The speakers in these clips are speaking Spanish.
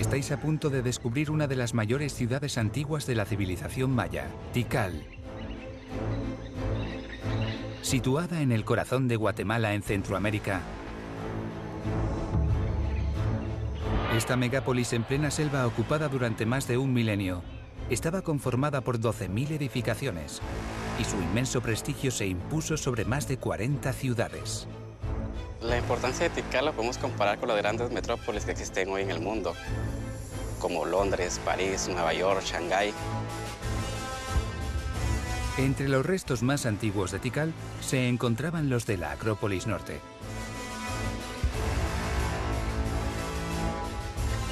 Estáis a punto de descubrir una de las mayores ciudades antiguas de la civilización maya, Tikal. Situada en el corazón de Guatemala, en Centroamérica, esta megápolis en plena selva ocupada durante más de un milenio estaba conformada por 12.000 edificaciones y su inmenso prestigio se impuso sobre más de 40 ciudades. La importancia de Tikal la podemos comparar con las grandes metrópolis que existen hoy en el mundo, como Londres, París, Nueva York, Shanghái. Entre los restos más antiguos de Tikal se encontraban los de la Acrópolis Norte.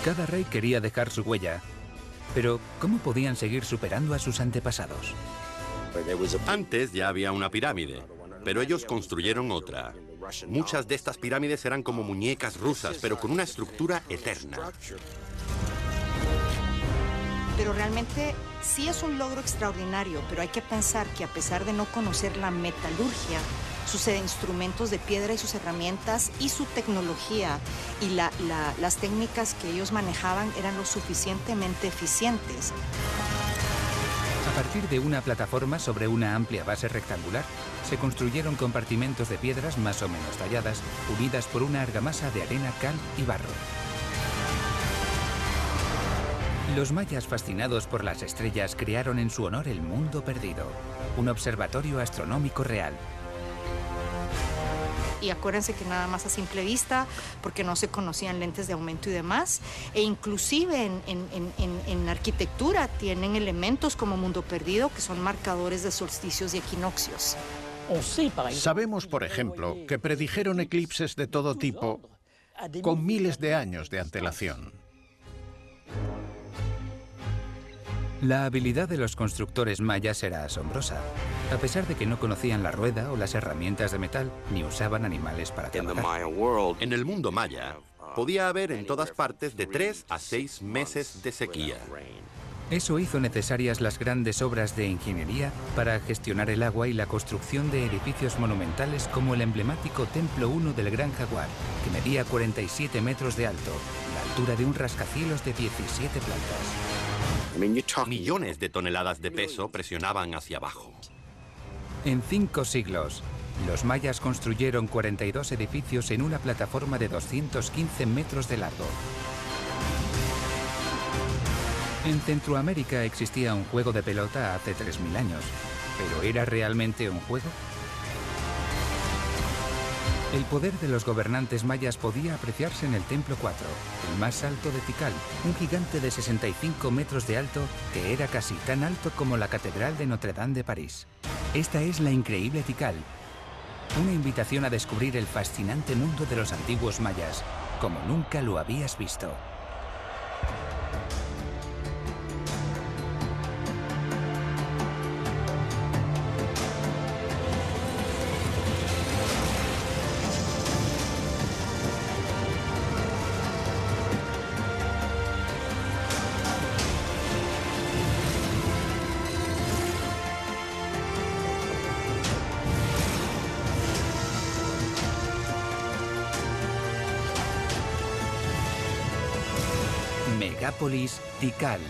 Cada rey quería dejar su huella, pero ¿cómo podían seguir superando a sus antepasados? Antes ya había una pirámide, pero ellos construyeron otra. Muchas de estas pirámides eran como muñecas rusas, pero con una estructura eterna. Pero realmente sí es un logro extraordinario, pero hay que pensar que a pesar de no conocer la metalurgia, sus instrumentos de piedra y sus herramientas y su tecnología y las técnicas que ellos manejaban eran lo suficientemente eficientes. A partir de una plataforma sobre una amplia base rectangular, se construyeron compartimentos de piedras más o menos talladas, unidas por una argamasa de arena, cal y barro. Los mayas, fascinados por las estrellas, crearon en su honor el Mundo Perdido, un observatorio astronómico real. Y acuérdense que nada más a simple vista, porque no se conocían lentes de aumento y demás, e inclusive en arquitectura tienen elementos como Mundo Perdido, que son marcadores de solsticios y equinoccios. Sabemos, por ejemplo, que predijeron eclipses de todo tipo con miles de años de antelación. La habilidad de los constructores mayas era asombrosa, a pesar de que no conocían la rueda o las herramientas de metal, ni usaban animales para trabajar. En el mundo maya, podía haber en todas partes de 3 a 6 meses de sequía. Eso hizo necesarias las grandes obras de ingeniería para gestionar el agua y la construcción de edificios monumentales como el emblemático Templo 1 del Gran Jaguar, que medía 47 metros de alto, la altura de un rascacielos de 17 plantas. Millones de toneladas de peso presionaban hacia abajo. En 5 siglos, los mayas construyeron 42 edificios en una plataforma de 215 metros de largo. En Centroamérica existía un juego de pelota hace 3.000 años, ¿pero era realmente un juego? El poder de los gobernantes mayas podía apreciarse en el Templo 4, el más alto de Tikal, un gigante de 65 metros de alto que era casi tan alto como la Catedral de Notre Dame de París. Esta es la increíble Tikal, una invitación a descubrir el fascinante mundo de los antiguos mayas, como nunca lo habías visto. Megápolis Tikal.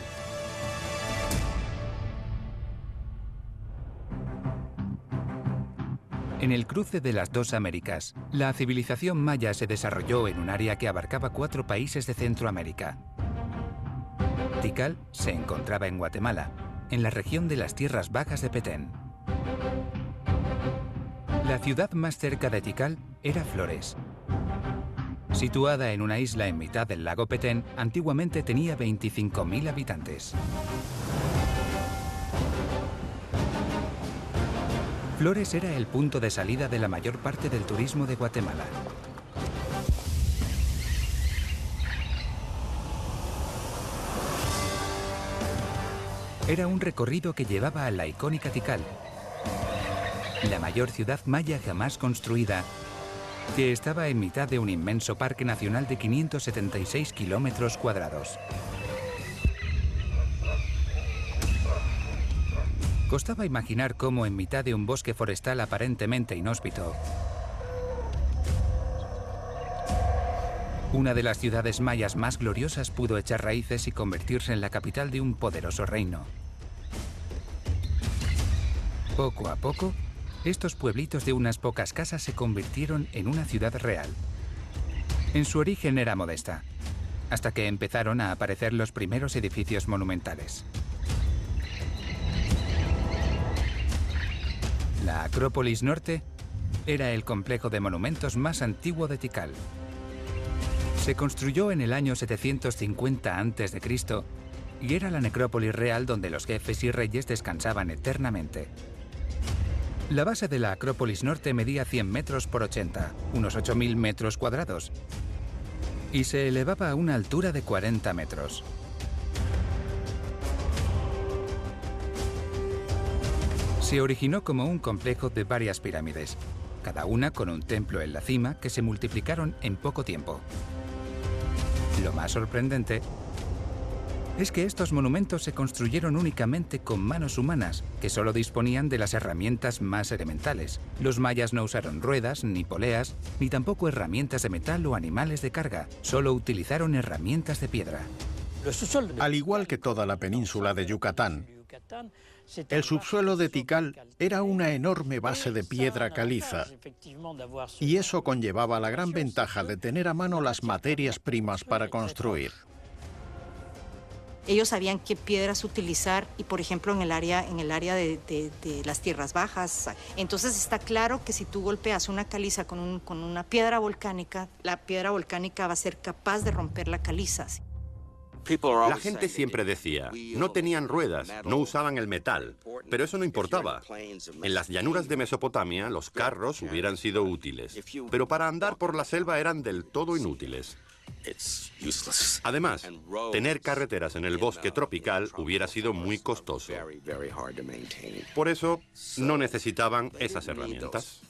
En el cruce de las dos Américas, la civilización maya se desarrolló en un área que abarcaba 4 países de Centroamérica. Tikal se encontraba en Guatemala, en la región de las tierras bajas de Petén. La ciudad más cerca de Tikal era Flores. Situada en una isla en mitad del lago Petén, antiguamente tenía 25.000 habitantes. Flores era el punto de salida de la mayor parte del turismo de Guatemala. Era un recorrido que llevaba a la icónica Tikal, la mayor ciudad maya jamás construida, que estaba en mitad de un inmenso parque nacional de 576 kilómetros cuadrados. Costaba imaginar cómo en mitad de un bosque forestal aparentemente inhóspito, Una de las ciudades mayas más gloriosas pudo echar raíces y convertirse en la capital de un poderoso reino. Poco a poco, estos pueblitos de unas pocas casas se convirtieron en una ciudad real. En su origen era modesta, hasta que empezaron a aparecer los primeros edificios monumentales. La Acrópolis Norte era el complejo de monumentos más antiguo de Tikal. Se construyó en el año 750 a.C. y era la necrópolis real donde los jefes y reyes descansaban eternamente. La base de la Acrópolis Norte medía 100 metros por 80, unos 8.000 metros cuadrados, y se elevaba a una altura de 40 metros. Se originó como un complejo de varias pirámides, cada una con un templo en la cima que se multiplicaron en poco tiempo. Lo más sorprendente es que estos monumentos se construyeron únicamente con manos humanas, que solo disponían de las herramientas más elementales. Los mayas no usaron ruedas, ni poleas, ni tampoco herramientas de metal o animales de carga. Solo utilizaron herramientas de piedra. Al igual que toda la península de Yucatán, el subsuelo de Tikal era una enorme base de piedra caliza, y eso conllevaba la gran ventaja de tener a mano las materias primas para construir. Ellos sabían qué piedras utilizar y, por ejemplo, en el área de las tierras bajas. Entonces está claro que si tú golpeas una caliza con una piedra volcánica, la piedra volcánica va a ser capaz de romper la caliza. La gente siempre decía, no tenían ruedas, no usaban el metal, pero eso no importaba. En las llanuras de Mesopotamia, los carros hubieran sido útiles, pero para andar por la selva eran del todo inútiles. Además, tener carreteras en el bosque tropical hubiera sido muy costoso. Por eso, no necesitaban esas herramientas.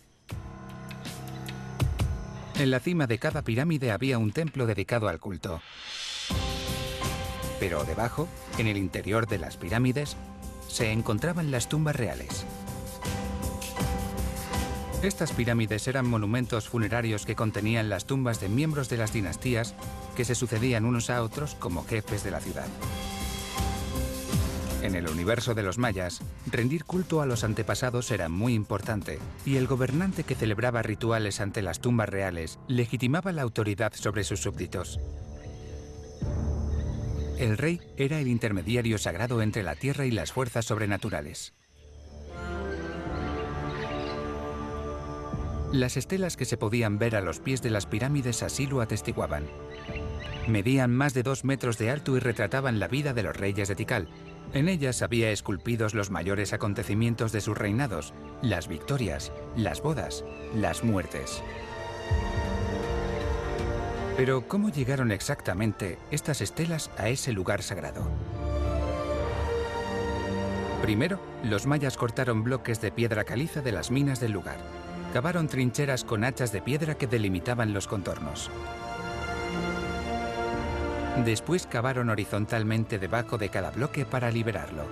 En la cima de cada pirámide había un templo dedicado al culto. Pero debajo, en el interior de las pirámides, se encontraban las tumbas reales. Estas pirámides eran monumentos funerarios que contenían las tumbas de miembros de las dinastías que se sucedían unos a otros como jefes de la ciudad. En el universo de los mayas, rendir culto a los antepasados era muy importante, y el gobernante que celebraba rituales ante las tumbas reales legitimaba la autoridad sobre sus súbditos. El rey era el intermediario sagrado entre la tierra y las fuerzas sobrenaturales. Las estelas que se podían ver a los pies de las pirámides así lo atestiguaban. Medían más de 2 metros de alto y retrataban la vida de los reyes de Tikal. En ellas había esculpidos los mayores acontecimientos de sus reinados, las victorias, las bodas, las muertes. Pero, ¿cómo llegaron exactamente estas estelas a ese lugar sagrado? Primero, los mayas cortaron bloques de piedra caliza de las minas del lugar. Cavaron trincheras con hachas de piedra que delimitaban los contornos. Después cavaron horizontalmente debajo de cada bloque para liberarlo.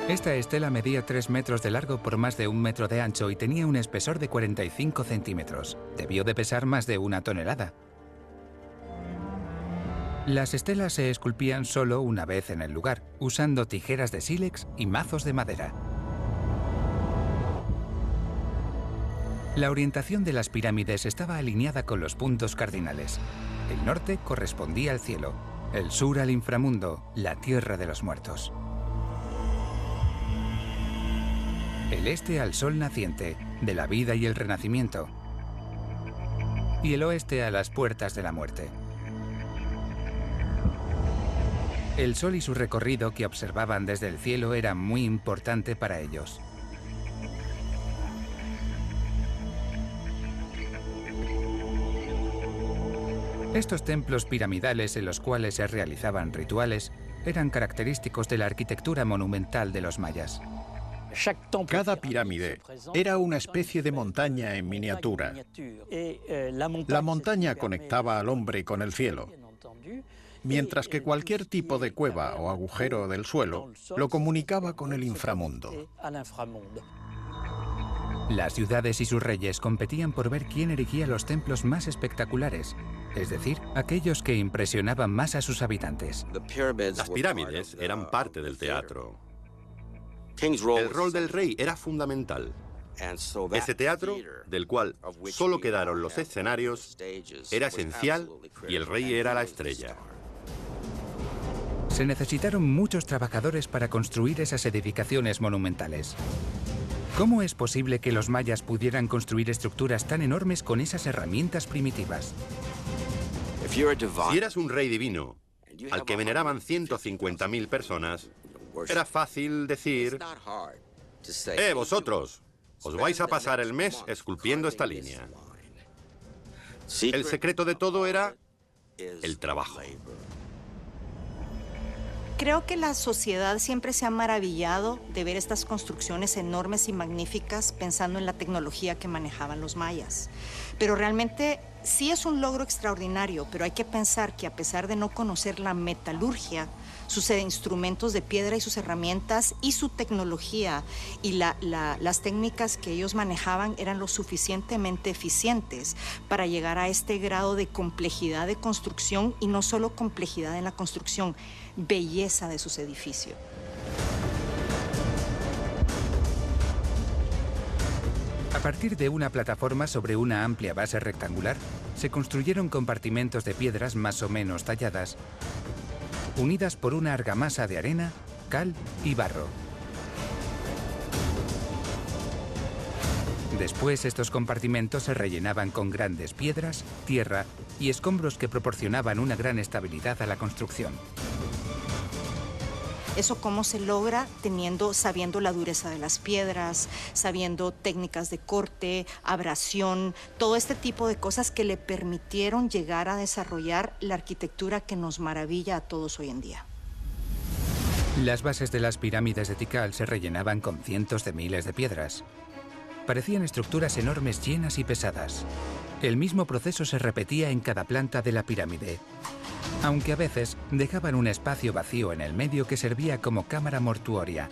Esta estela medía 3 metros de largo por más de 1 metro de ancho y tenía un espesor de 45 centímetros. Debió de pesar más de 1 tonelada. Las estelas se esculpían solo una vez en el lugar, usando tijeras de sílex y mazos de madera. La orientación de las pirámides estaba alineada con los puntos cardinales. El norte correspondía al cielo, el sur al inframundo, la tierra de los muertos. El este al sol naciente, de la vida y el renacimiento. Y el oeste a las puertas de la muerte. El sol y su recorrido que observaban desde el cielo era muy importante para ellos. Estos templos piramidales en los cuales se realizaban rituales eran característicos de la arquitectura monumental de los mayas. Cada pirámide era una especie de montaña en miniatura. La montaña conectaba al hombre con el cielo, mientras que cualquier tipo de cueva o agujero del suelo lo comunicaba con el inframundo. Las ciudades y sus reyes competían por ver quién erigía los templos más espectaculares, es decir, aquellos que impresionaban más a sus habitantes. Las pirámides eran parte del teatro. El rol del rey era fundamental. Ese teatro, del cual solo quedaron los escenarios, era esencial y el rey era la estrella. Se necesitaron muchos trabajadores para construir esas edificaciones monumentales. ¿Cómo es posible que los mayas pudieran construir estructuras tan enormes con esas herramientas primitivas? Si eras un rey divino, al que veneraban 150.000 personas, era fácil decir: vosotros, os vais a pasar el mes esculpiendo esta línea. El secreto de todo era el trabajo. Creo que la sociedad siempre se ha maravillado de ver estas construcciones enormes y magníficas pensando en la tecnología que manejaban los mayas. Pero realmente sí es un logro extraordinario, pero hay que pensar que a pesar de no conocer la metalurgia, sus instrumentos de piedra y sus herramientas y su tecnología y las técnicas que ellos manejaban eran lo suficientemente eficientes para llegar a este grado de complejidad de construcción, y no solo complejidad en la construcción, belleza de sus edificios. A partir de una plataforma sobre una amplia base rectangular, se construyeron compartimentos de piedras más o menos talladas, unidas por una argamasa de arena, cal y barro. Después, estos compartimentos se rellenaban con grandes piedras, tierra y escombros que proporcionaban una gran estabilidad a la construcción. ¿Eso cómo se logra? Sabiendo la dureza de las piedras, sabiendo técnicas de corte, abrasión, todo este tipo de cosas que le permitieron llegar a desarrollar la arquitectura que nos maravilla a todos hoy en día. Las bases de las pirámides de Tikal se rellenaban con cientos de miles de piedras. Parecían estructuras enormes, llenas y pesadas. El mismo proceso se repetía en cada planta de la pirámide, aunque a veces dejaban un espacio vacío en el medio que servía como cámara mortuoria.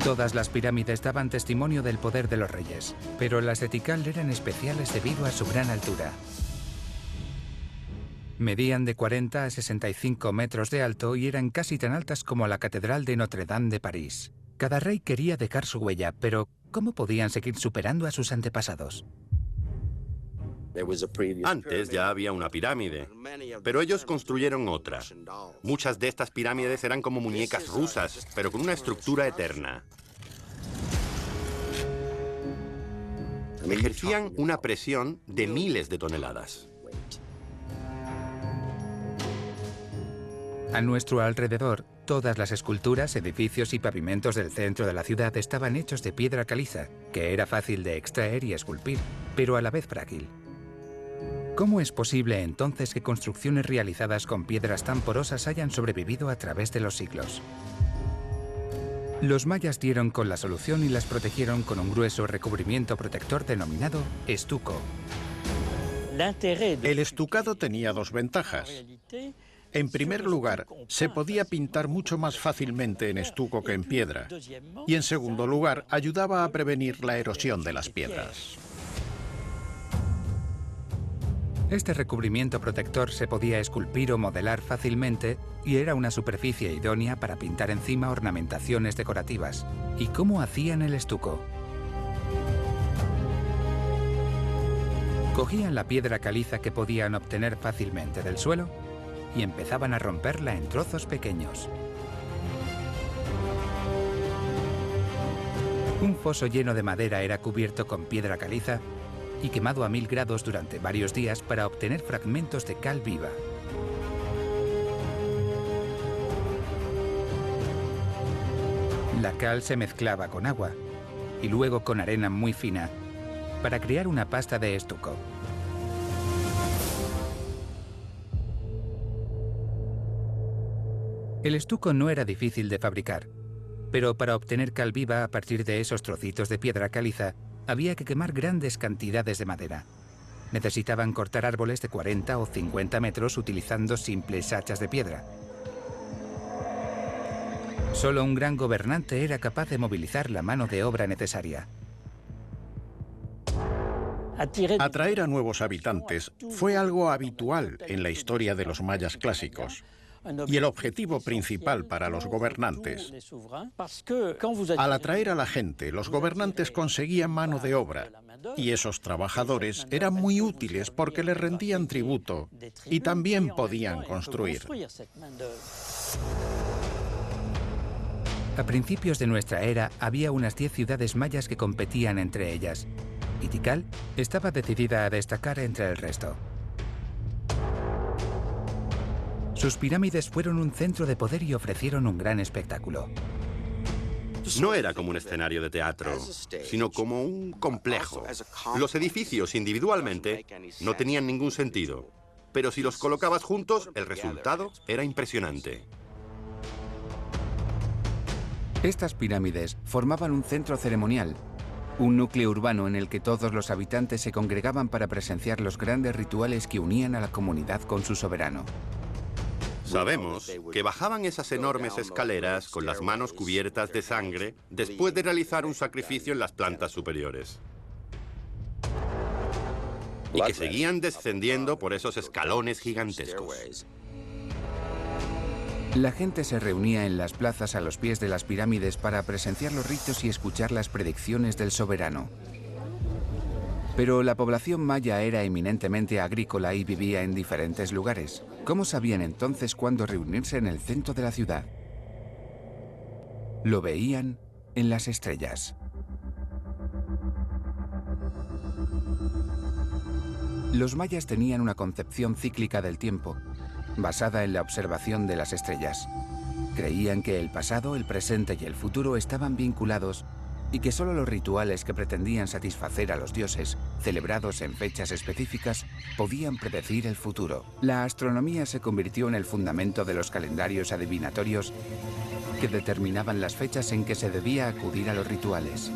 Todas las pirámides daban testimonio del poder de los reyes, pero las de Tikal eran especiales debido a su gran altura. Medían de 40 a 65 metros de alto y eran casi tan altas como la Catedral de Notre Dame de París. Cada rey quería dejar su huella, pero ¿cómo podían seguir superando a sus antepasados? Antes ya había una pirámide, pero ellos construyeron otra. Muchas de estas pirámides eran como muñecas rusas, pero con una estructura eterna. Ejercían una presión de miles de toneladas. A nuestro alrededor, todas las esculturas, edificios y pavimentos del centro de la ciudad estaban hechos de piedra caliza, que era fácil de extraer y esculpir, pero a la vez frágil. ¿Cómo es posible entonces que construcciones realizadas con piedras tan porosas hayan sobrevivido a través de los siglos? Los mayas dieron con la solución y las protegieron con un grueso recubrimiento protector denominado estuco. El estucado tenía dos ventajas. En primer lugar, se podía pintar mucho más fácilmente en estuco que en piedra. Y en segundo lugar, ayudaba a prevenir la erosión de las piedras. Este recubrimiento protector se podía esculpir o modelar fácilmente y era una superficie idónea para pintar encima ornamentaciones decorativas. ¿Y cómo hacían el estuco? Cogían la piedra caliza que podían obtener fácilmente del suelo y empezaban a romperla en trozos pequeños. Un foso lleno de madera era cubierto con piedra caliza y quemado a 1000 grados durante varios días para obtener fragmentos de cal viva. La cal se mezclaba con agua y luego con arena muy fina para crear una pasta de estuco. El estuco no era difícil de fabricar, pero para obtener cal viva a partir de esos trocitos de piedra caliza, había que quemar grandes cantidades de madera. Necesitaban cortar árboles de 40 o 50 metros utilizando simples hachas de piedra. Solo un gran gobernante era capaz de movilizar la mano de obra necesaria. Atraer a nuevos habitantes fue algo habitual en la historia de los mayas clásicos y el objetivo principal para los gobernantes. Al atraer a la gente, los gobernantes conseguían mano de obra y esos trabajadores eran muy útiles porque les rendían tributo y también podían construir. A principios de nuestra era había unas 10 ciudades mayas que competían entre ellas, y Tikal estaba decidida a destacar entre el resto. Sus pirámides fueron un centro de poder y ofrecieron un gran espectáculo. No era como un escenario de teatro, sino como un complejo. Los edificios individualmente no tenían ningún sentido, pero si los colocabas juntos, el resultado era impresionante. Estas pirámides formaban un centro ceremonial, un núcleo urbano en el que todos los habitantes se congregaban para presenciar los grandes rituales que unían a la comunidad con su soberano. Sabemos que bajaban esas enormes escaleras con las manos cubiertas de sangre después de realizar un sacrificio en las plantas superiores. Y que seguían descendiendo por esos escalones gigantescos. La gente se reunía en las plazas a los pies de las pirámides para presenciar los ritos y escuchar las predicciones del soberano. Pero la población maya era eminentemente agrícola y vivía en diferentes lugares. ¿Cómo sabían entonces cuándo reunirse en el centro de la ciudad? Lo veían en las estrellas. Los mayas tenían una concepción cíclica del tiempo, basada en la observación de las estrellas. Creían que el pasado, el presente y el futuro estaban vinculados y que solo los rituales que pretendían satisfacer a los dioses, celebrados en fechas específicas, podían predecir el futuro. La astronomía se convirtió en el fundamento de los calendarios adivinatorios que determinaban las fechas en que se debía acudir a los rituales.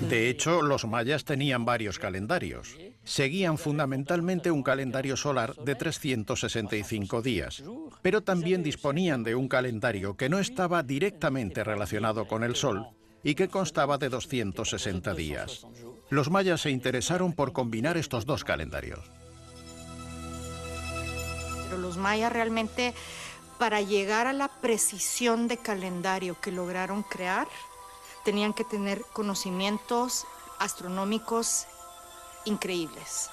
De hecho, los mayas tenían varios calendarios. Seguían fundamentalmente un calendario solar de 365 días, pero también disponían de un calendario que no estaba directamente relacionado con el sol y que constaba de 260 días. Los mayas se interesaron por combinar estos dos calendarios. Pero los mayas realmente, para llegar a la precisión de calendario que lograron crear, tenían que tener conocimientos astronómicos increíbles.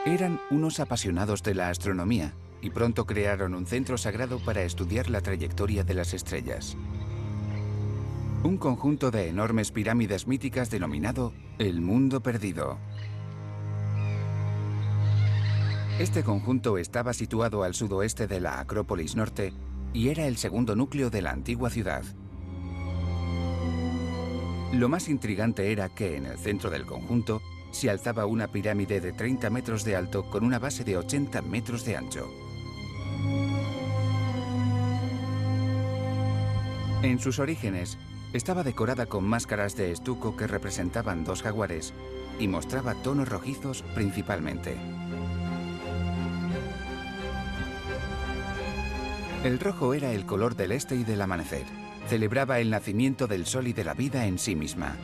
Eran unos apasionados de la astronomía y pronto crearon un centro sagrado para estudiar la trayectoria de las estrellas. Un conjunto de enormes pirámides míticas denominado el Mundo Perdido. Este conjunto estaba situado al sudoeste de la Acrópolis Norte y era el segundo núcleo de la antigua ciudad. Lo más intrigante era que en el centro del conjunto se alzaba una pirámide de 30 metros de alto con una base de 80 metros de ancho. En sus orígenes, estaba decorada con máscaras de estuco que representaban dos jaguares y mostraba tonos rojizos principalmente. El rojo era el color del este y del amanecer. Celebraba el nacimiento del sol y de la vida en sí misma.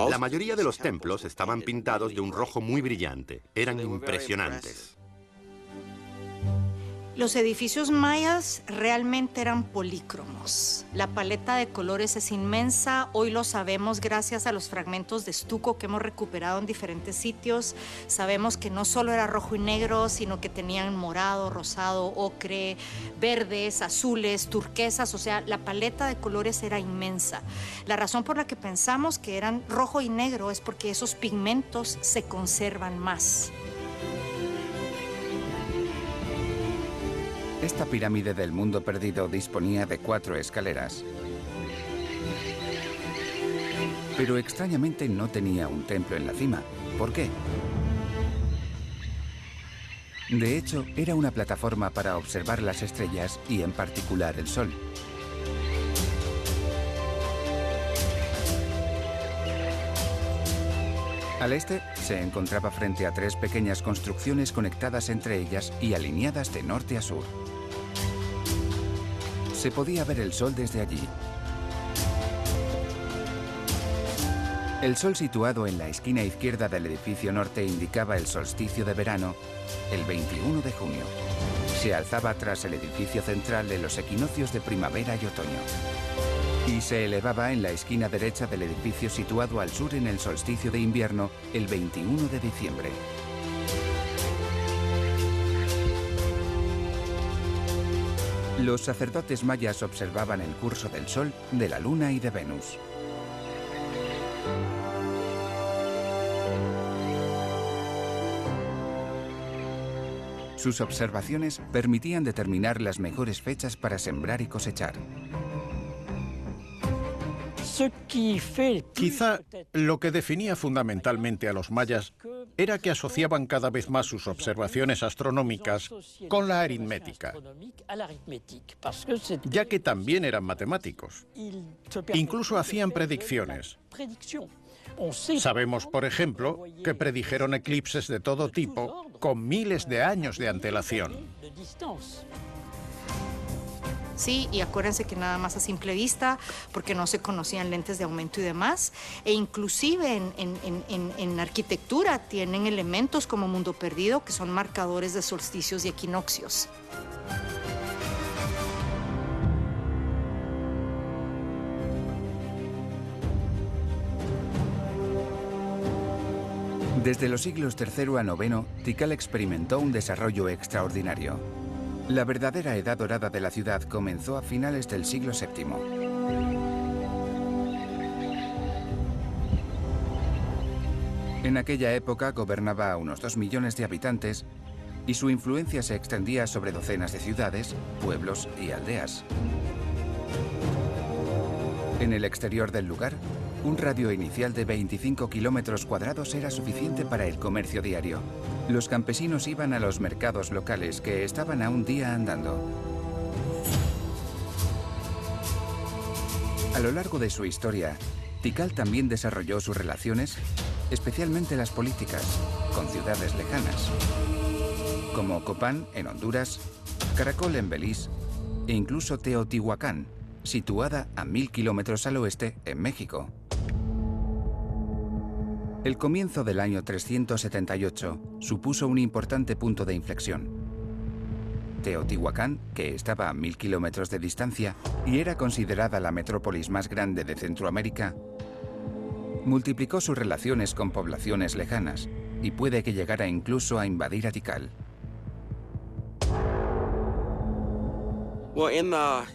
La mayoría de los templos estaban pintados de un rojo muy brillante. Eran impresionantes. Los edificios mayas realmente eran polícromos. La paleta de colores es inmensa. Hoy lo sabemos gracias a los fragmentos de estuco que hemos recuperado en diferentes sitios. Sabemos que no solo era rojo y negro, sino que tenían morado, rosado, ocre, verdes, azules, turquesas. O sea, la paleta de colores era inmensa. La razón por la que pensamos que eran rojo y negro es porque esos pigmentos se conservan más. Esta pirámide del mundo perdido disponía de 4 escaleras. Pero extrañamente no tenía un templo en la cima. ¿Por qué? De hecho, era una plataforma para observar las estrellas y en particular el sol. Al este se encontraba frente a 3 pequeñas construcciones conectadas entre ellas y alineadas de norte a sur. Se podía ver el sol desde allí. El sol situado en la esquina izquierda del edificio norte indicaba el solsticio de verano, el 21 de junio. Se alzaba tras el edificio central en los equinoccios de primavera y otoño. Y se elevaba en la esquina derecha del edificio situado al sur en el solsticio de invierno, el 21 de diciembre. Los sacerdotes mayas observaban el curso del Sol, de la Luna y de Venus. Sus observaciones permitían determinar las mejores fechas para sembrar y cosechar. Quizá lo que definía fundamentalmente a los mayas era que asociaban cada vez más sus observaciones astronómicas con la aritmética, ya que también eran matemáticos. Incluso hacían predicciones. Sabemos, por ejemplo, que predijeron eclipses de todo tipo con miles de años de antelación. Sí, y acuérdense que nada más a simple vista, porque no se conocían lentes de aumento y demás, e inclusive en arquitectura tienen elementos como Mundo Perdido, que son marcadores de solsticios y equinoccios. Desde los siglos III a IX, Tikal experimentó un desarrollo extraordinario. La verdadera edad dorada de la ciudad comenzó a finales del siglo VII. En aquella época gobernaba a unos 2 millones de habitantes y su influencia se extendía sobre docenas de ciudades, pueblos y aldeas. En el exterior del lugar, un radio inicial de 25 kilómetros cuadrados era suficiente para el comercio diario. Los campesinos iban a los mercados locales, que estaban a un día andando. A lo largo de su historia, Tikal también desarrolló sus relaciones, especialmente las políticas, con ciudades lejanas, como Copán, en Honduras, Caracol, en Belice, e incluso Teotihuacán, situada a 1000 kilómetros al oeste, en México. El comienzo del año 378 supuso un importante punto de inflexión. Teotihuacán, que estaba a 1000 kilómetros de distancia y era considerada la metrópolis más grande de Centroamérica, multiplicó sus relaciones con poblaciones lejanas y puede que llegara incluso a invadir a Tikal.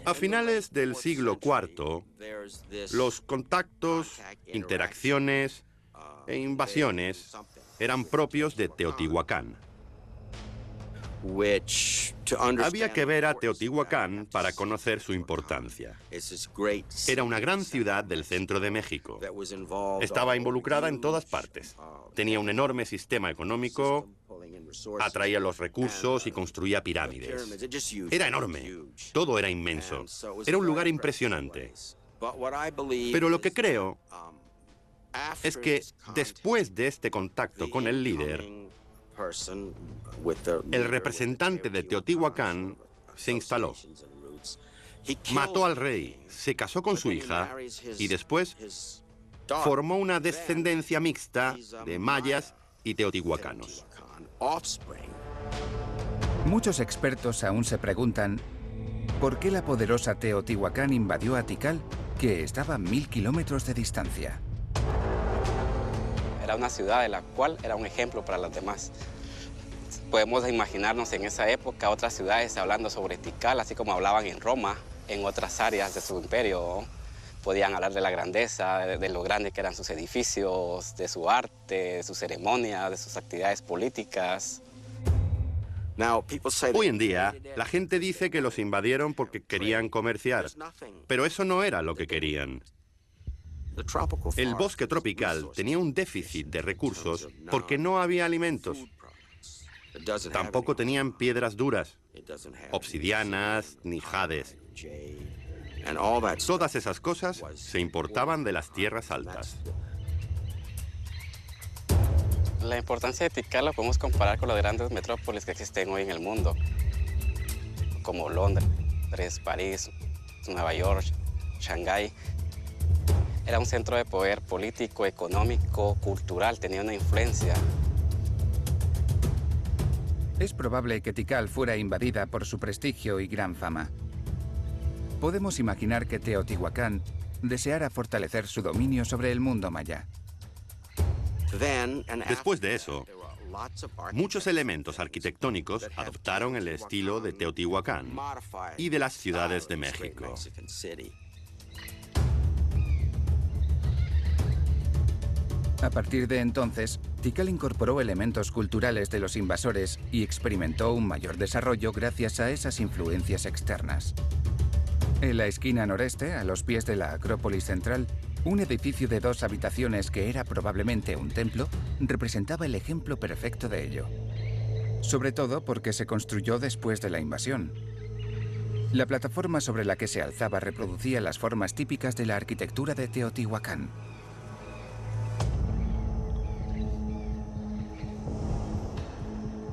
A finales del siglo IV, los contactos, interacciones e invasiones eran propios de Teotihuacán. Había que ver a Teotihuacán para conocer su importancia. Era una gran ciudad del centro de México. Estaba involucrada en todas partes. Tenía un enorme sistema económico, atraía los recursos y construía pirámides. Era enorme. Todo era inmenso. Era un lugar impresionante. Pero lo que creo es que después de este contacto con el líder, el representante de Teotihuacán se instaló. Mató al rey, se casó con su hija y después formó una descendencia mixta de mayas y teotihuacanos. Muchos expertos aún se preguntan por qué la poderosa Teotihuacán invadió a Tikal, que estaba a 1000 kilómetros de distancia. Era una ciudad de la cual era un ejemplo para las demás. Podemos imaginarnos en esa época otras ciudades hablando sobre Tikal, así como hablaban en Roma, en otras áreas de su imperio. Podían hablar de la grandeza, de lo grande que eran sus edificios, de su arte, de sus ceremonias, de sus actividades políticas. Hoy en día, la gente dice que los invadieron porque querían comerciar, pero eso no era lo que querían. El bosque tropical tenía un déficit de recursos porque no había alimentos. Tampoco tenían piedras duras, obsidianas ni jades. Todas esas cosas se importaban de las tierras altas. La importancia de Tikal lo podemos comparar con las grandes metrópolis que existen hoy en el mundo, como Londres, París, Nueva York, Shanghái. Era un centro de poder político, económico, cultural, tenía una influencia. Es probable que Tikal fuera invadida por su prestigio y gran fama. Podemos imaginar que Teotihuacán deseara fortalecer su dominio sobre el mundo maya. Después de eso, muchos elementos arquitectónicos adoptaron el estilo de Teotihuacán y de las ciudades de México. A partir de entonces, Tikal incorporó elementos culturales de los invasores y experimentó un mayor desarrollo gracias a esas influencias externas. En la esquina noreste, a los pies de la Acrópolis central, un edificio de 2 habitaciones que era probablemente un templo representaba el ejemplo perfecto de ello. Sobre todo porque se construyó después de la invasión. La plataforma sobre la que se alzaba reproducía las formas típicas de la arquitectura de Teotihuacán.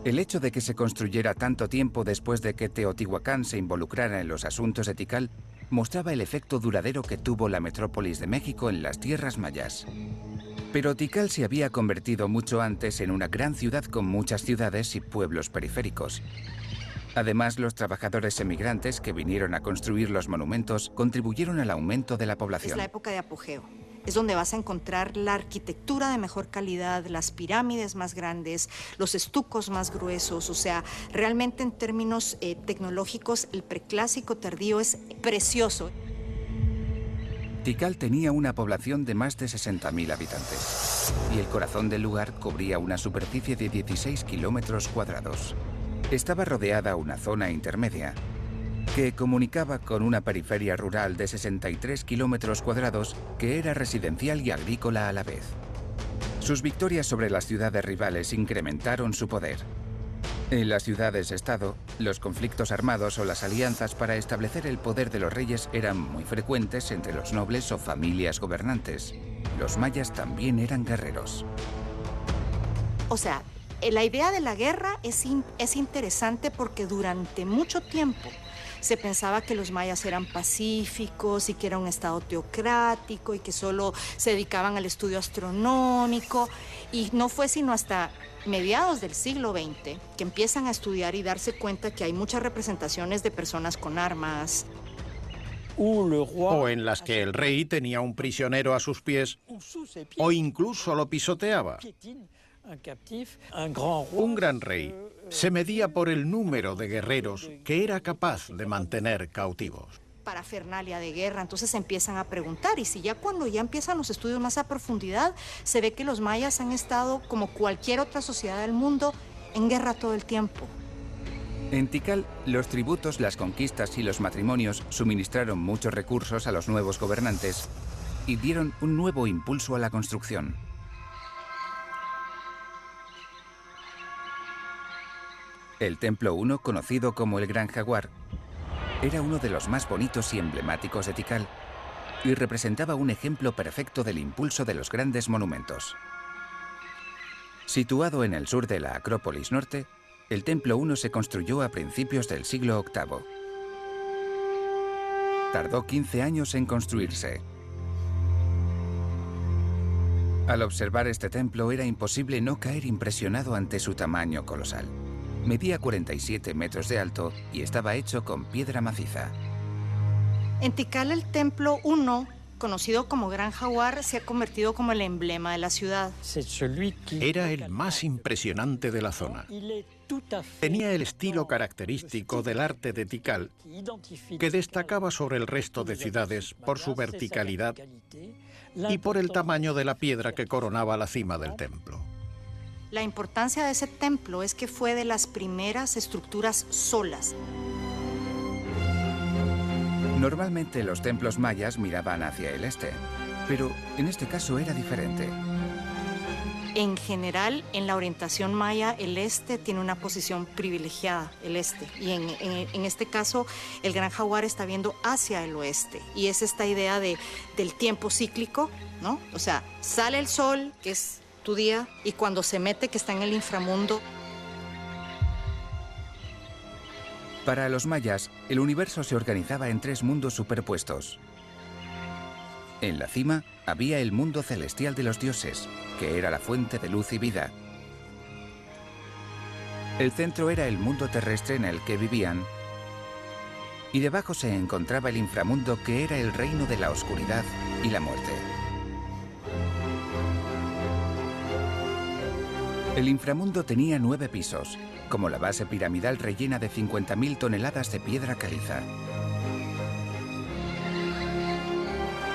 El hecho de que se construyera tanto tiempo después de que Teotihuacán se involucrara en los asuntos de Tikal mostraba el efecto duradero que tuvo la metrópolis de México en las tierras mayas. Pero Tikal se había convertido mucho antes en una gran ciudad con muchas ciudades y pueblos periféricos. Además, los trabajadores emigrantes que vinieron a construir los monumentos contribuyeron al aumento de la población. Es la época de apogeo. Es donde vas a encontrar la arquitectura de mejor calidad, las pirámides más grandes, los estucos más gruesos. O sea, realmente en términos tecnológicos, el preclásico tardío es precioso. Tikal tenía una población de más de 60.000 habitantes y el corazón del lugar cubría una superficie de 16 kilómetros cuadrados. Estaba rodeada una zona intermedia que comunicaba con una periferia rural de 63 kilómetros cuadrados que era residencial y agrícola a la vez. Sus victorias sobre las ciudades rivales incrementaron su poder. En las ciudades-estado, los conflictos armados o las alianzas para establecer el poder de los reyes eran muy frecuentes entre los nobles o familias gobernantes. Los mayas también eran guerreros. O sea, la idea de la guerra es interesante porque durante mucho tiempo se pensaba que los mayas eran pacíficos y que era un estado teocrático y que solo se dedicaban al estudio astronómico. Y no fue sino hasta mediados del siglo XX que empiezan a estudiar y darse cuenta que hay muchas representaciones de personas con armas. O en las que el rey tenía un prisionero a sus pies o incluso lo pisoteaba. Un gran rey se medía por el número de guerreros que era capaz de mantener cautivos. Parafernalia de guerra, entonces se empiezan a preguntar, y si ya cuando ya empiezan los estudios más a profundidad, se ve que los mayas han estado, como cualquier otra sociedad del mundo, en guerra todo el tiempo. En Tikal, los tributos, las conquistas y los matrimonios suministraron muchos recursos a los nuevos gobernantes y dieron un nuevo impulso a la construcción. El Templo 1, conocido como el Gran Jaguar, era uno de los más bonitos y emblemáticos de Tikal y representaba un ejemplo perfecto del impulso de los grandes monumentos. Situado en el sur de la Acrópolis Norte, el Templo 1 se construyó a principios del siglo VIII. Tardó 15 años en construirse. Al observar este templo era imposible no caer impresionado ante su tamaño colosal. Medía 47 metros de alto y estaba hecho con piedra maciza. En Tikal, el Templo 1, conocido como Gran Jaguar, se ha convertido como el emblema de la ciudad. Era el más impresionante de la zona. Tenía el estilo característico del arte de Tikal, que destacaba sobre el resto de ciudades por su verticalidad y por el tamaño de la piedra que coronaba la cima del templo. La importancia de ese templo es que fue de las primeras estructuras solas. Normalmente los templos mayas miraban hacia el este, pero en este caso era diferente. En general, en la orientación maya, el este tiene una posición privilegiada, el este. Y en este caso, el Gran Jaguar está viendo hacia el oeste. Y es esta idea del tiempo cíclico, ¿no? O sea, sale el sol, que es tu día, y cuando se mete que está en el inframundo. Para los mayas, el universo se organizaba en 3 mundos superpuestos. En la cima había el mundo celestial de los dioses, que era la fuente de luz y vida. El centro era el mundo terrestre en el que vivían, y debajo se encontraba el inframundo, que era el reino de la oscuridad y la muerte. El inframundo tenía 9 pisos, como la base piramidal rellena de 50.000 toneladas de piedra caliza.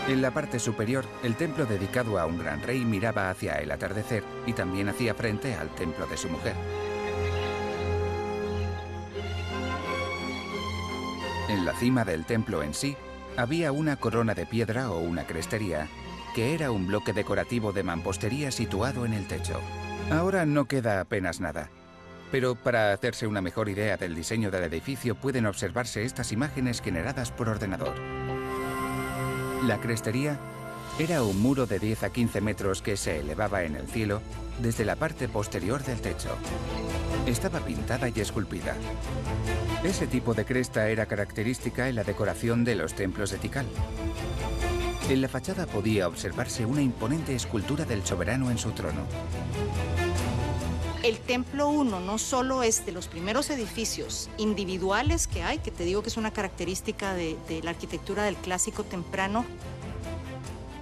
En la parte superior, el templo dedicado a un gran rey miraba hacia el atardecer y también hacía frente al templo de su mujer. En la cima del templo en sí, había una corona de piedra o una crestería, que era un bloque decorativo de mampostería situado en el techo. Ahora no queda apenas nada, pero para hacerse una mejor idea del diseño del edificio pueden observarse estas imágenes generadas por ordenador. La crestería era un muro de 10 a 15 metros que se elevaba en el cielo desde la parte posterior del techo. Estaba pintada y esculpida. Ese tipo de cresta era característica en la decoración de los templos de Tikal. En la fachada podía observarse una imponente escultura del soberano en su trono. El Templo 1 no solo es de los primeros edificios individuales que hay, que te digo que es una característica de la arquitectura del clásico temprano.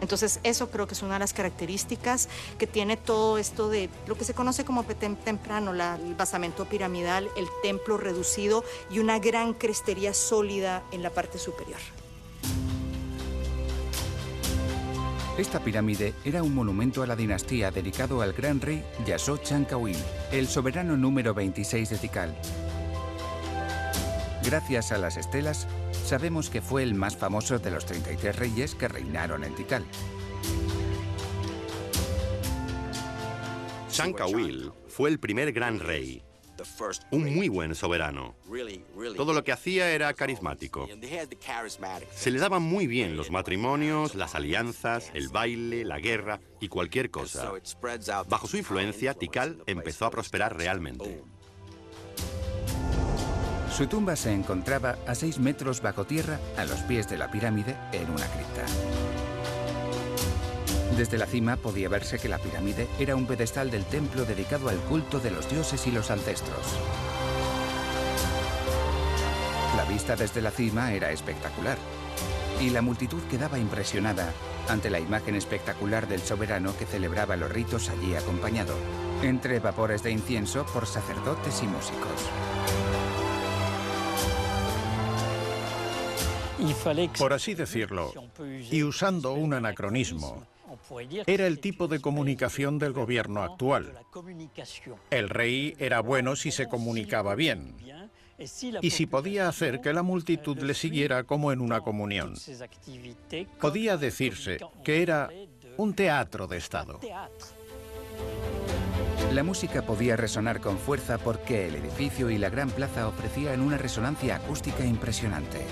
Entonces eso creo que es una de las características que tiene todo esto de lo que se conoce como temprano, el basamento piramidal, el templo reducido y una gran crestería sólida en la parte superior. Esta pirámide era un monumento a la dinastía dedicado al gran rey Yasó Chankawil, el soberano número 26 de Tikal. Gracias a las estelas, sabemos que fue el más famoso de los 33 reyes que reinaron en Tikal. Chankawil fue el primer gran rey, un muy buen soberano. Todo lo que hacía era carismático. Se le daban muy bien los matrimonios, las alianzas, el baile, la guerra y cualquier cosa. Bajo su influencia, Tikal empezó a prosperar realmente. Su tumba se encontraba a 6 metros bajo tierra, a los pies de la pirámide, en una cripta. Desde la cima podía verse que la pirámide era un pedestal del templo dedicado al culto de los dioses y los ancestros. La vista desde la cima era espectacular, y la multitud quedaba impresionada ante la imagen espectacular del soberano que celebraba los ritos allí acompañado, entre vapores de incienso por sacerdotes y músicos. Por así decirlo, y usando un anacronismo, era el tipo de comunicación del gobierno actual. El rey era bueno si se comunicaba bien y si podía hacer que la multitud le siguiera como en una comunión. Podía decirse que era un teatro de Estado. La música podía resonar con fuerza porque el edificio y la gran plaza ofrecían una resonancia acústica impresionante.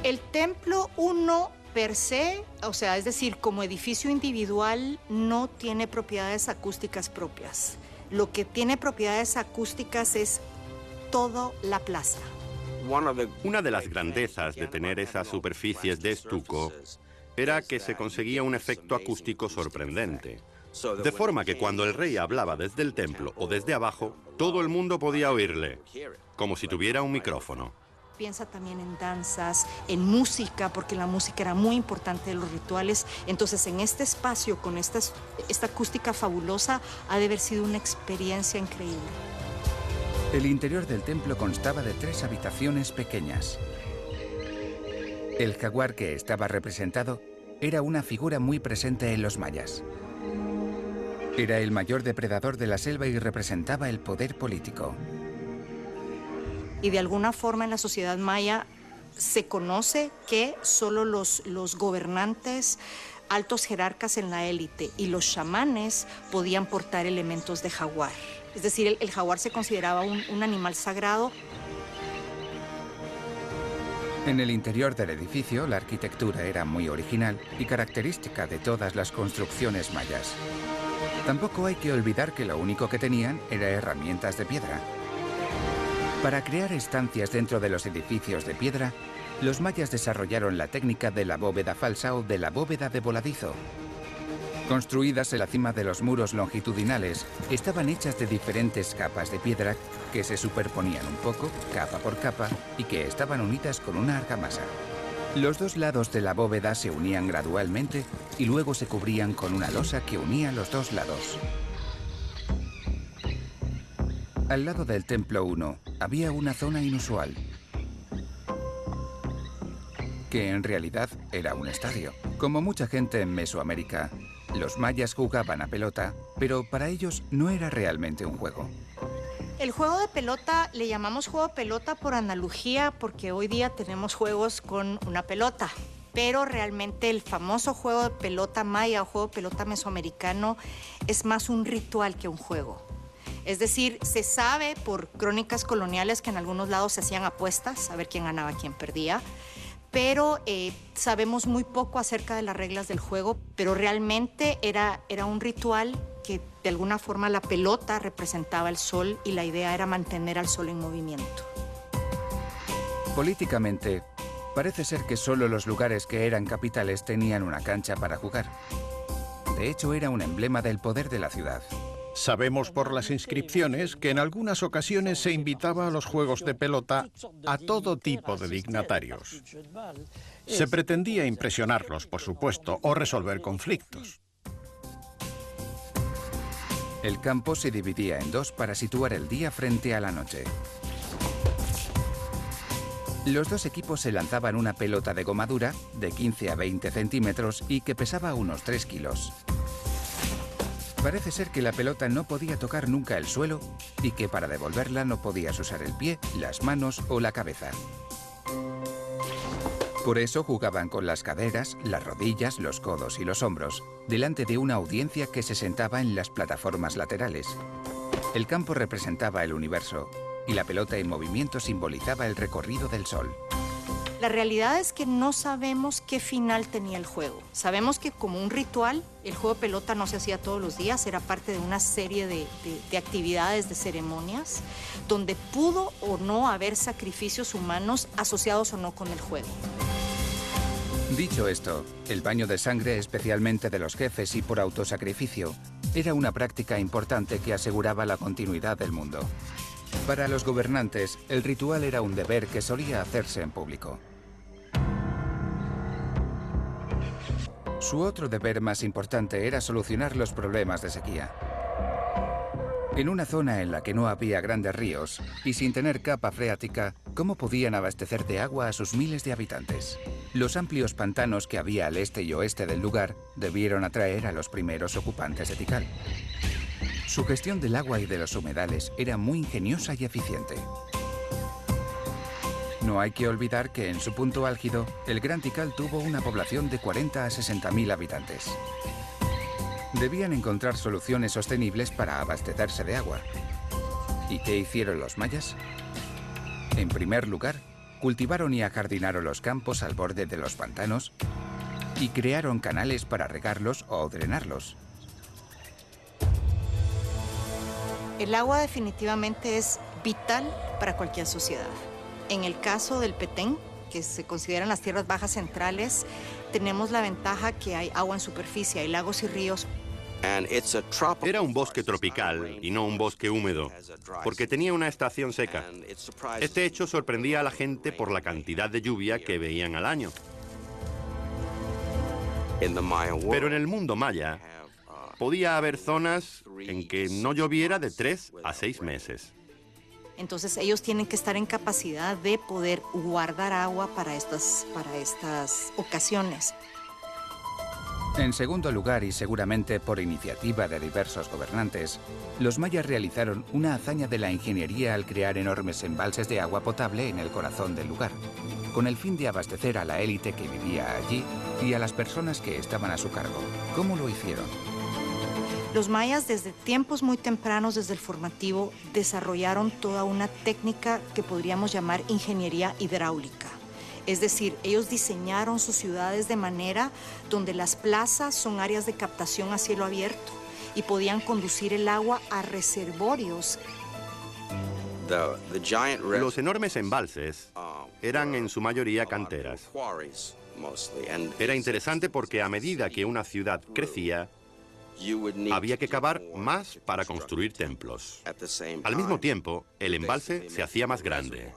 El Templo 1 per se, o sea, es decir, como edificio individual, no tiene propiedades acústicas propias. Lo que tiene propiedades acústicas es toda la plaza. Una de las grandezas de tener esas superficies de estuco era que se conseguía un efecto acústico sorprendente. De forma que cuando el rey hablaba desde el templo o desde abajo, todo el mundo podía oírle, como si tuviera un micrófono. Piensa también en danzas, en música, porque la música era muy importante de los rituales. Entonces, en este espacio, con esta acústica fabulosa, ha de haber sido una experiencia increíble. El interior del templo constaba de 3 habitaciones pequeñas. El jaguar que estaba representado era una figura muy presente en los mayas. Era el mayor depredador de la selva y representaba el poder político. Y de alguna forma en la sociedad maya se conoce que solo los gobernantes, altos jerarcas en la élite y los chamanes podían portar elementos de jaguar. Es decir, el jaguar se consideraba un animal sagrado. En el interior del edificio, la arquitectura era muy original y característica de todas las construcciones mayas. Tampoco hay que olvidar que lo único que tenían era herramientas de piedra. Para crear estancias dentro de los edificios de piedra, los mayas desarrollaron la técnica de la bóveda falsa o de la bóveda de voladizo. Construidas en la cima de los muros longitudinales, estaban hechas de diferentes capas de piedra que se superponían un poco, capa por capa, y que estaban unidas con una argamasa. Los dos lados de la bóveda se unían gradualmente y luego se cubrían con una losa que unía los dos lados. Al lado del Templo 1 había una zona inusual, que en realidad era un estadio. Como mucha gente en Mesoamérica, los mayas jugaban a pelota, pero para ellos no era realmente un juego. El juego de pelota le llamamos juego de pelota por analogía porque hoy día tenemos juegos con una pelota. Pero realmente el famoso juego de pelota maya o juego de pelota mesoamericano es más un ritual que un juego. Es decir, se sabe por crónicas coloniales que en algunos lados se hacían apuestas, a ver quién ganaba, quién perdía. Pero sabemos muy poco acerca de las reglas del juego, pero realmente era un ritual que de alguna forma la pelota representaba el sol y la idea era mantener al sol en movimiento. Políticamente, parece ser que solo los lugares que eran capitales tenían una cancha para jugar. De hecho, era un emblema del poder de la ciudad. Sabemos por las inscripciones que en algunas ocasiones se invitaba a los juegos de pelota a todo tipo de dignatarios. Se pretendía impresionarlos, por supuesto, o resolver conflictos. El campo se dividía en dos para situar el día frente a la noche. Los dos equipos se lanzaban una pelota de goma dura de 15 a 20 centímetros y que pesaba unos 3 kilos. Parece ser que la pelota no podía tocar nunca el suelo y que para devolverla no podías usar el pie, las manos o la cabeza. Por eso jugaban con las caderas, las rodillas, los codos y los hombros, delante de una audiencia que se sentaba en las plataformas laterales. El campo representaba el universo y la pelota en movimiento simbolizaba el recorrido del sol. La realidad es que no sabemos qué final tenía el juego. Sabemos que como un ritual, el juego de pelota no se hacía todos los días, era parte de una serie de actividades, de ceremonias, donde pudo o no haber sacrificios humanos asociados o no con el juego. Dicho esto, el baño de sangre, especialmente de los jefes y por autosacrificio, era una práctica importante que aseguraba la continuidad del mundo. Para los gobernantes, el ritual era un deber que solía hacerse en público. Su otro deber más importante era solucionar los problemas de sequía. En una zona en la que no había grandes ríos y sin tener capa freática, ¿cómo podían abastecer de agua a sus miles de habitantes? Los amplios pantanos que había al este y oeste del lugar debieron atraer a los primeros ocupantes de Tikal. Su gestión del agua y de los humedales era muy ingeniosa y eficiente. No hay que olvidar que en su punto álgido, el Gran Tikal tuvo una población de 40 a 60.000 habitantes. Debían encontrar soluciones sostenibles para abastecerse de agua. ¿Y qué hicieron los mayas? En primer lugar, cultivaron y ajardinaron los campos al borde de los pantanos y crearon canales para regarlos o drenarlos. El agua definitivamente es vital para cualquier sociedad. En el caso del Petén, que se consideran las tierras bajas centrales, tenemos la ventaja que hay agua en superficie, hay lagos y ríos. Era un bosque tropical y no un bosque húmedo, porque tenía una estación seca. Este hecho sorprendía a la gente por la cantidad de lluvia que veían al año. Pero en el mundo maya, podía haber zonas en que no lloviera de 3 a 6 meses. Entonces ellos tienen que estar en capacidad de poder guardar agua para estas ocasiones. En segundo lugar, y seguramente por iniciativa de diversos gobernantes, los mayas realizaron una hazaña de la ingeniería al crear enormes embalses de agua potable en el corazón del lugar, con el fin de abastecer a la élite que vivía allí y a las personas que estaban a su cargo. ¿Cómo lo hicieron? Los mayas desde tiempos muy tempranos, desde el formativo, desarrollaron toda una técnica que podríamos llamar ingeniería hidráulica. Es decir, ellos diseñaron sus ciudades de manera donde las plazas son áreas de captación a cielo abierto y podían conducir el agua a reservorios. Los enormes embalses eran en su mayoría canteras. Era interesante porque a medida que una ciudad crecía, había que cavar más para construir templos. Al mismo tiempo, el embalse se hacía más grande.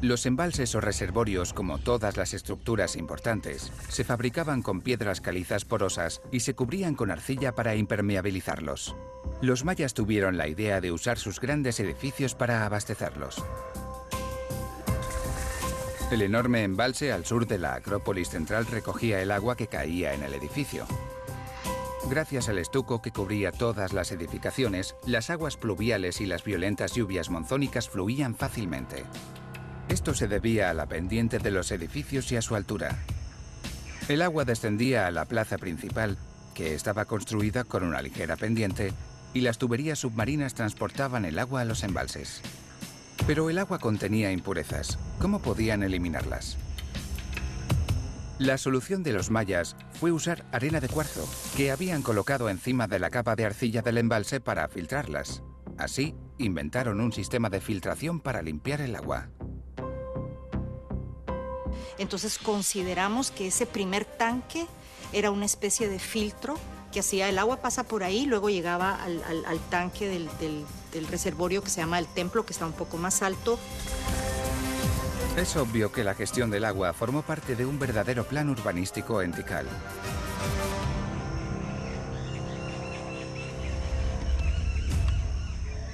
Los embalses o reservorios, como todas las estructuras importantes, se fabricaban con piedras calizas porosas y se cubrían con arcilla para impermeabilizarlos. Los mayas tuvieron la idea de usar sus grandes edificios para abastecerlos. El enorme embalse al sur de la Acrópolis central recogía el agua que caía en el edificio. Gracias al estuco que cubría todas las edificaciones, las aguas pluviales y las violentas lluvias monzónicas fluían fácilmente. Esto se debía a la pendiente de los edificios y a su altura. El agua descendía a la plaza principal, que estaba construida con una ligera pendiente, y las tuberías submarinas transportaban el agua a los embalses. Pero el agua contenía impurezas. ¿Cómo podían eliminarlas? La solución de los mayas fue usar arena de cuarzo, que habían colocado encima de la capa de arcilla del embalse para filtrarlas. Así, inventaron un sistema de filtración para limpiar el agua. Entonces consideramos que ese primer tanque era una especie de filtro que hacía el agua pasa por ahí, luego llegaba al tanque del reservorio que se llama el templo, que está un poco más alto. Es obvio que la gestión del agua formó parte de un verdadero plan urbanístico en Tikal.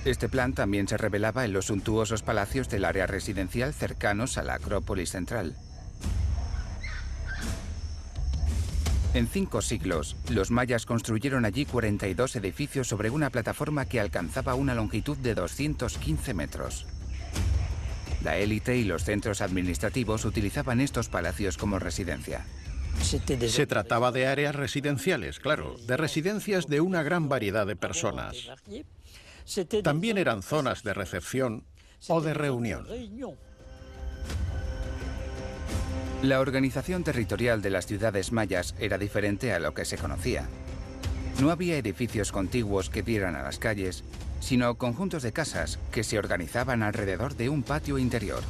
Este plan también se revelaba en los suntuosos palacios del área residencial cercanos a la Acrópolis central. En 5 siglos, los mayas construyeron allí 42 edificios sobre una plataforma que alcanzaba una longitud de 215 metros. La élite y los centros administrativos utilizaban estos palacios como residencia. Se trataba de áreas residenciales, claro, de residencias de una gran variedad de personas. También eran zonas de recepción o de reunión. La organización territorial de las ciudades mayas era diferente a lo que se conocía. No había edificios contiguos que dieran a las calles, sino conjuntos de casas que se organizaban alrededor de un patio interior.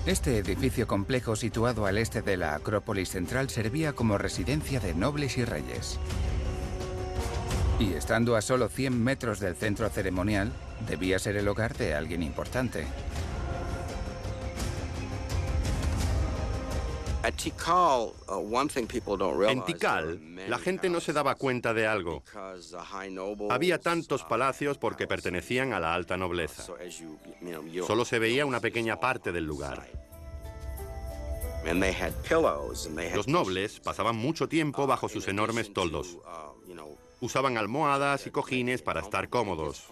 Este edificio complejo situado al este de la Acrópolis central servía como residencia de nobles y reyes. Y estando a solo 100 metros del centro ceremonial, debía ser el hogar de alguien importante. En Tikal, la gente no se daba cuenta de algo. Había tantos palacios porque pertenecían a la alta nobleza. Solo se veía una pequeña parte del lugar. Los nobles pasaban mucho tiempo bajo sus enormes toldos. Usaban almohadas y cojines para estar cómodos.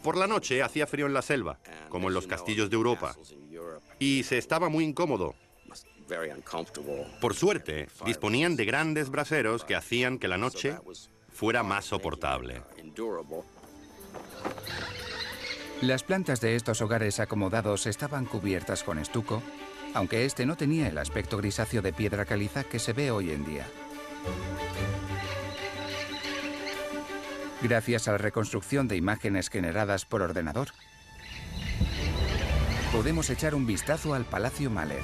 Por la noche hacía frío en la selva, como en los castillos de Europa, y se estaba muy incómodo. Por suerte, disponían de grandes braseros que hacían que la noche fuera más soportable. Las plantas de estos hogares acomodados estaban cubiertas con estuco, aunque este no tenía el aspecto grisáceo de piedra caliza que se ve hoy en día. Gracias a la reconstrucción de imágenes generadas por ordenador, podemos echar un vistazo al Palacio Mahler.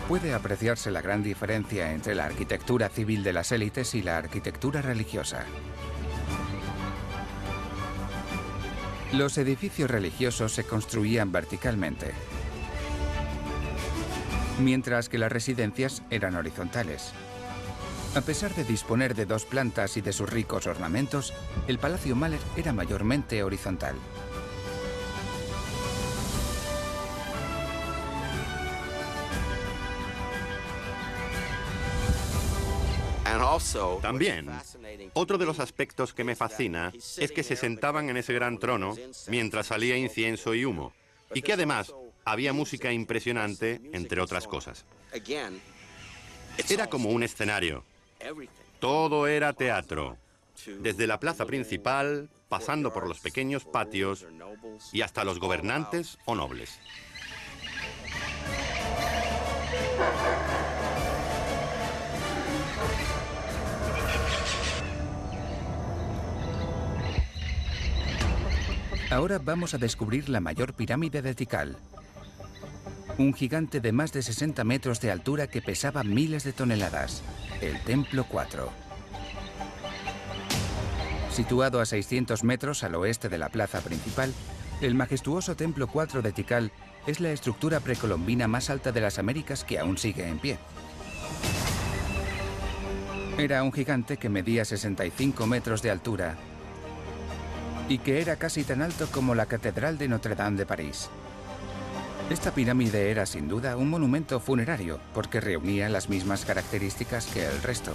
Puede apreciarse la gran diferencia entre la arquitectura civil de las élites y la arquitectura religiosa. Los edificios religiosos se construían verticalmente, mientras que las residencias eran horizontales. A pesar de disponer de 2 plantas y de sus ricos ornamentos, el Palacio Mahler era mayormente horizontal. También, otro de los aspectos que me fascina es que se sentaban en ese gran trono mientras salía incienso y humo, y que además había música impresionante, entre otras cosas. Era como un escenario. Todo era teatro. desde la plaza principal, pasando por los pequeños patios y hasta los gobernantes o nobles. Ahora vamos a descubrir la mayor pirámide de Tikal. Un gigante de más de 60 metros de altura que pesaba miles de toneladas. El Templo 4. Situado a 600 metros al oeste de la plaza principal, el majestuoso Templo 4 de Tikal es la estructura precolombina más alta de las Américas que aún sigue en pie. Era un gigante que medía 65 metros de altura y que era casi tan alto como la Catedral de Notre Dame de París. Esta pirámide era sin duda un monumento funerario porque reunía las mismas características que el resto.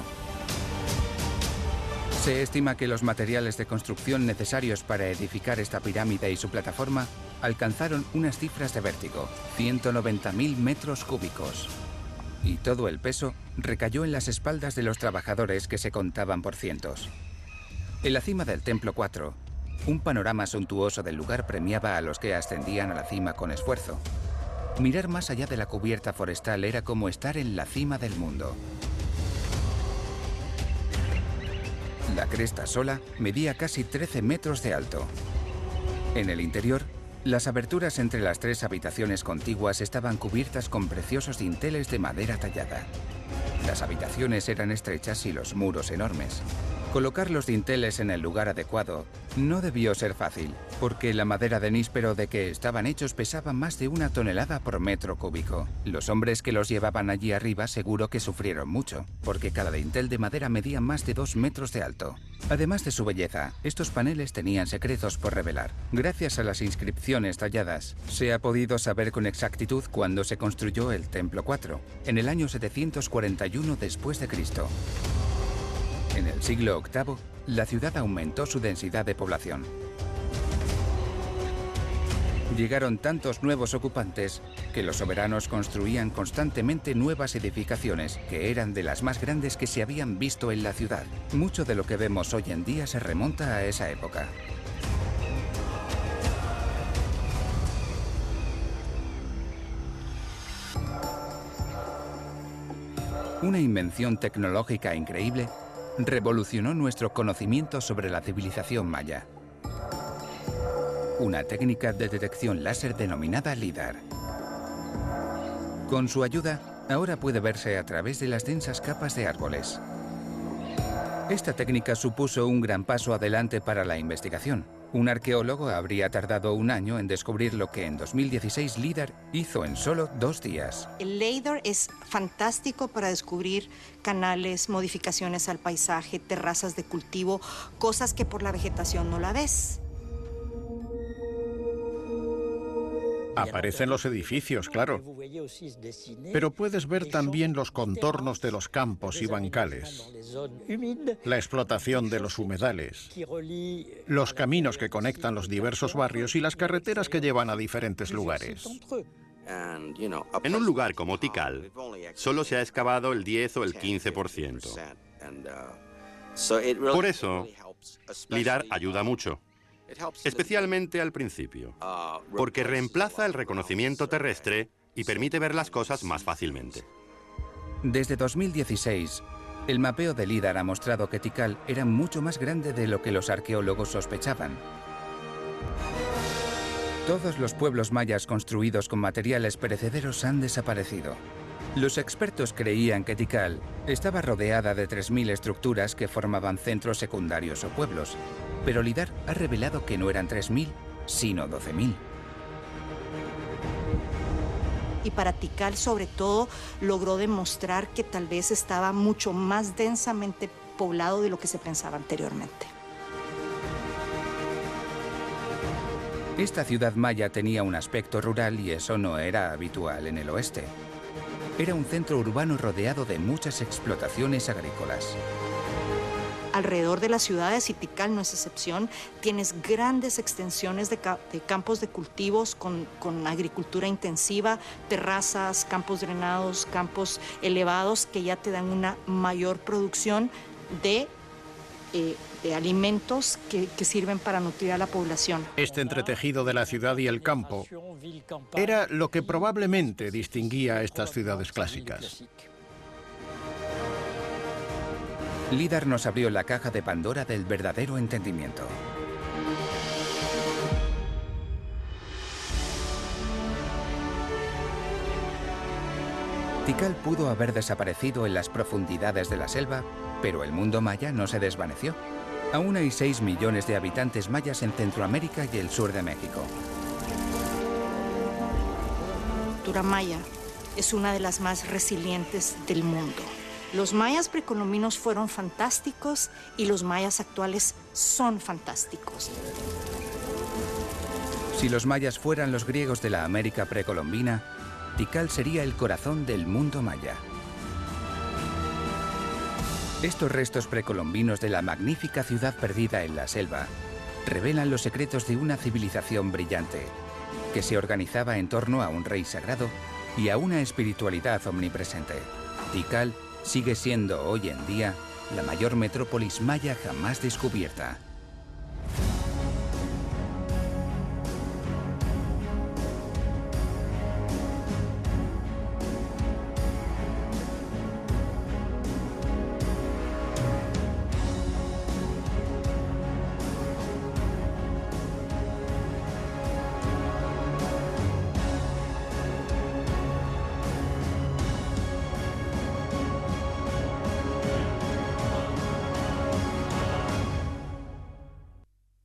Se estima que los materiales de construcción necesarios para edificar esta pirámide y su plataforma alcanzaron unas cifras de vértigo, 190.000 metros cúbicos. Y todo el peso recayó en las espaldas de los trabajadores que se contaban por cientos. En la cima del Templo 4, un panorama suntuoso del lugar premiaba a los que ascendían a la cima con esfuerzo. Mirar más allá de la cubierta forestal era como estar en la cima del mundo. La cresta sola medía casi 13 metros de alto. En el interior, las aberturas entre las tres habitaciones contiguas estaban cubiertas con preciosos dinteles de madera tallada. Las habitaciones eran estrechas y los muros enormes. Colocar los dinteles en el lugar adecuado no debió ser fácil, porque la madera de níspero de que estaban hechos pesaba más de 1 tonelada por metro cúbico. Los hombres que los llevaban allí arriba seguro que sufrieron mucho, porque cada dintel de madera medía más de 2 metros de alto. Además de su belleza, estos paneles tenían secretos por revelar. Gracias a las inscripciones talladas, se ha podido saber con exactitud cuándo se construyó el Templo 4, en el año 741 después de Cristo. En el siglo VIII, la ciudad aumentó su densidad de población. Llegaron tantos nuevos ocupantes que los soberanos construían constantemente nuevas edificaciones que eran de las más grandes que se habían visto en la ciudad. Mucho de lo que vemos hoy en día se remonta a esa época. Una invención tecnológica increíble revolucionó nuestro conocimiento sobre la civilización maya. Una técnica de detección láser denominada LIDAR. Con su ayuda, ahora puede verse a través de las densas capas de árboles. Esta técnica supuso un gran paso adelante para la investigación. Un arqueólogo habría tardado 1 año en descubrir lo que en 2016 LIDAR hizo en solo 2 días. El LIDAR es fantástico para descubrir canales, modificaciones al paisaje, terrazas de cultivo, cosas que por la vegetación no la ves. Aparecen los edificios, claro. Pero puedes ver también los contornos de los campos y bancales, la explotación de los humedales, los caminos que conectan los diversos barrios y las carreteras que llevan a diferentes lugares. En un lugar como Tikal, solo se ha excavado el 10 o el 15%. Por eso, LIDAR ayuda mucho. Especialmente al principio, porque reemplaza el reconocimiento terrestre y permite ver las cosas más fácilmente. Desde 2016, el mapeo de LIDAR ha mostrado que Tikal era mucho más grande de lo que los arqueólogos sospechaban. Todos los pueblos mayas construidos con materiales perecederos han desaparecido. Los expertos creían que Tikal estaba rodeada de 3.000 estructuras que formaban centros secundarios o pueblos, pero LIDAR ha revelado que no eran 3.000, sino 12.000. Y para Tikal, sobre todo, logró demostrar que tal vez estaba mucho más densamente poblado de lo que se pensaba anteriormente. Esta ciudad maya tenía un aspecto rural y eso no era habitual en el oeste. Era un centro urbano rodeado de muchas explotaciones agrícolas. Alrededor de las ciudades, y Tikal no es excepción, tienes grandes extensiones de campos de cultivos con agricultura intensiva, terrazas, campos drenados, campos elevados que ya te dan una mayor producción de alimentos que sirven para nutrir a la población. Este entretejido de la ciudad y el campo era lo que probablemente distinguía a estas ciudades clásicas. Lidar nos abrió la caja de Pandora del verdadero entendimiento. Tikal pudo haber desaparecido en las profundidades de la selva, pero el mundo maya no se desvaneció. Aún hay 6 millones de habitantes mayas en Centroamérica y el sur de México. La cultura maya es una de las más resilientes del mundo. Los mayas precolombinos fueron fantásticos y los mayas actuales son fantásticos. Si los mayas fueran los griegos de la América precolombina, Tikal sería el corazón del mundo maya. Estos restos precolombinos de la magnífica ciudad perdida en la selva revelan los secretos de una civilización brillante, que se organizaba en torno a un rey sagrado y a una espiritualidad omnipresente. Tikal sigue siendo hoy en día la mayor metrópolis maya jamás descubierta.